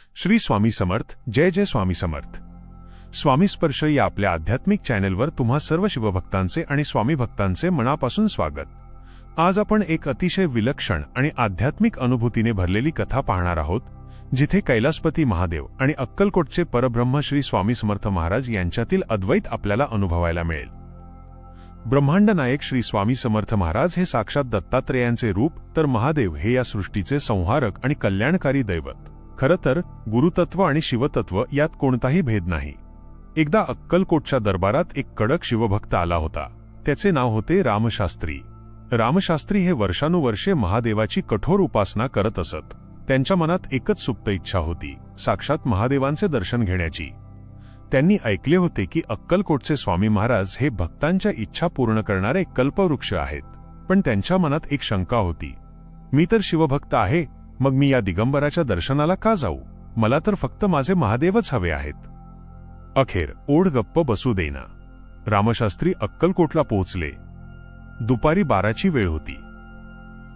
श्री स्वामी समर्थ. जय जय स्वामी समर्थ. स्वामी स्पर्श या आपल्या आध्यात्मिक चॅनेलवर तुम्हा सर्व शिवभक्तांचे आणि स्वामी भक्तांचे मनापासून स्वागत. आज आपण एक अतिशय विलक्षण आणि आध्यात्मिक अनुभूतीने भरलेली कथा पाहणार आहोत, जिथे कैलासपती महादेव आणि अक्कलकोटचे परब्रह्म श्री स्वामी समर्थ महाराज यांच्यातील अद्वैत आपल्याला अनुभवायला मिळेल. ब्रह्मांड नायक श्री स्वामी समर्थ महाराज हे साक्षात दत्तात्रेयांचे रूप, तर महादेव हे या सृष्टीचे संहारक आणि कल्याणकारी दैवत. खरं तर गुरुतत्व आणि शिवतत्व यात कोणताही भेद नाही. एकदा अक्कलकोटच्या दरबारात एक कडक शिवभक्त आला होता. त्याचे नाव होते रामशास्त्री. रामशास्त्री हे वर्षानुवर्षे महादेवाची कठोर उपासना करत असत. त्यांच्या मनात एकच सुप्त इच्छा होती, साक्षात महादेवांचे दर्शन घेण्याची. त्यांनी ऐकले होते की अक्कलकोटचे स्वामी महाराज हे भक्तांच्या इच्छा पूर्ण करणारे कल्पवृक्ष आहेत. पण त्यांच्या मनात एक शंका होती, मी तर शिवभक्त आहे, मग मी या दिगंबराच्या दर्शनाला का जाऊ? मला तर फक्त माझे महादेवच हवे आहेत. अखेर ओढ गप्प बसू देना. रामशास्त्री अक्कलकोटला पोहोचले. दुपारी 12ची वेळ होती.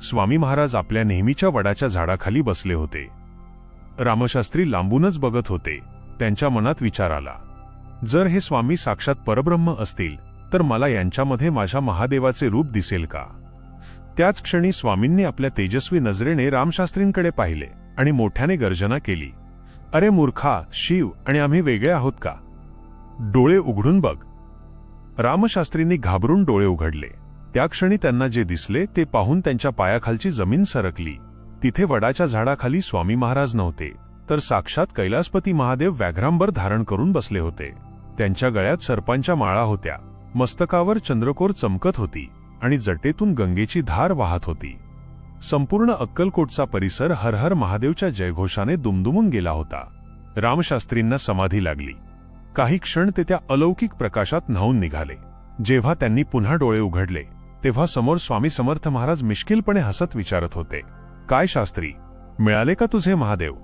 स्वामी महाराज आपल्या नेहमीच्या वडाच्या झाडाखाली बसले होते. रामशास्त्री लांबूनच बघत होते. त्यांच्या मनात विचार आला, जर हे स्वामी साक्षात परब्रह्म असतील तर मला यांच्यामध्ये माझ्या महादेवाचे रूप दिसेल का? त्याच क्षणी स्वामींनी आपल्या तेजस्वी नजरेने रामशास्त्रींकडे पाहिले आणि मोठ्याने गर्जना केली, अरे मूर्खा, शिव आणि आम्ही वेगळे आहोत का? डोळे उघडून बघ. रामशास्त्रींनी घाबरून डोळे उघडले. त्या क्षणी त्यांना जे दिसले ते पाहून त्यांच्या पायाखालची जमीन सरकली. तिथे वडाच्या झाडाखाली स्वामी महाराज नव्हते, तर साक्षात कैलासपती महादेव व्याघ्रांबर धारण करून बसले होते. त्यांच्या गळ्यात सर्पांच्या माळा होत्या, मस्तकावर चंद्रकोर चमकत होती आणि जटेतून गंगेची धार वाहत होती. संपूर्ण अक्कलकोटचा परिसर हर हर महादेवच्या जयघोषाने दुमदुमून गेला होता. रामशास्त्रींना समाधी लागली. काही क्षण ते त्या अलौकिक प्रकाशात न्हाऊन निघाले. जेव्हा त्यांनी पुन्हा डोळे उघडले तेव्हा समोर स्वामी समर्थ महाराज मिश्किलपणे हसत विचारत होते, काय शास्त्री, मिळाले का तुझे महादेव?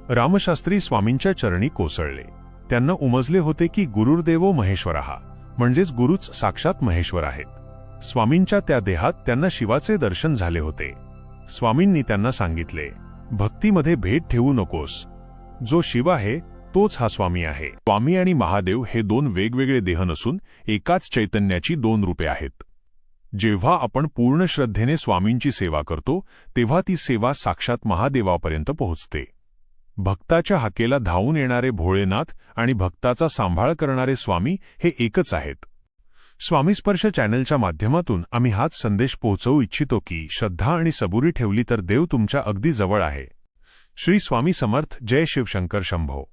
रामशास्त्री स्वामींच्या चरणी कोसळले. त्यांना उमजले होते की गुरुर्देवो महेश्वरः, म्हणजेच गुरुच साक्षात महेश्वर आहेत. स्वामींच्या त्या देहात त्यांना शिवाचे दर्शन झाले होते. स्वामींनी त्यांना सांगितले, भक्तीमध्ये भेद ठेवू नकोस. जो शिव आहे तोच हा स्वामी आहे. स्वामी आणि महादेव हे दोन वेगवेगळे देह नसून एकाच चैतन्याची दोन रूपे आहेत. जेव्हा आपण पूर्ण श्रद्धेने स्वामींची सेवा करतो तेव्हा ती सेवा साक्षात महादेवापर्यंत पोहोचते. भक्ताच्या हाकेला धावून येणारे भोळेनाथ आणि भक्ताचा सांभाळ करणारे स्वामी हे एकच आहेत. स्वामी स्पर्श चॅनलच्या माध्यमातून आम्ही हाच संदेश पोहोचवू इच्छितो की श्रद्धा आणि सबुरी ठेवली तर देव तुमच्या अगदी जवळ आहे. श्री स्वामी समर्थ. जय शिवशंकर शंभो.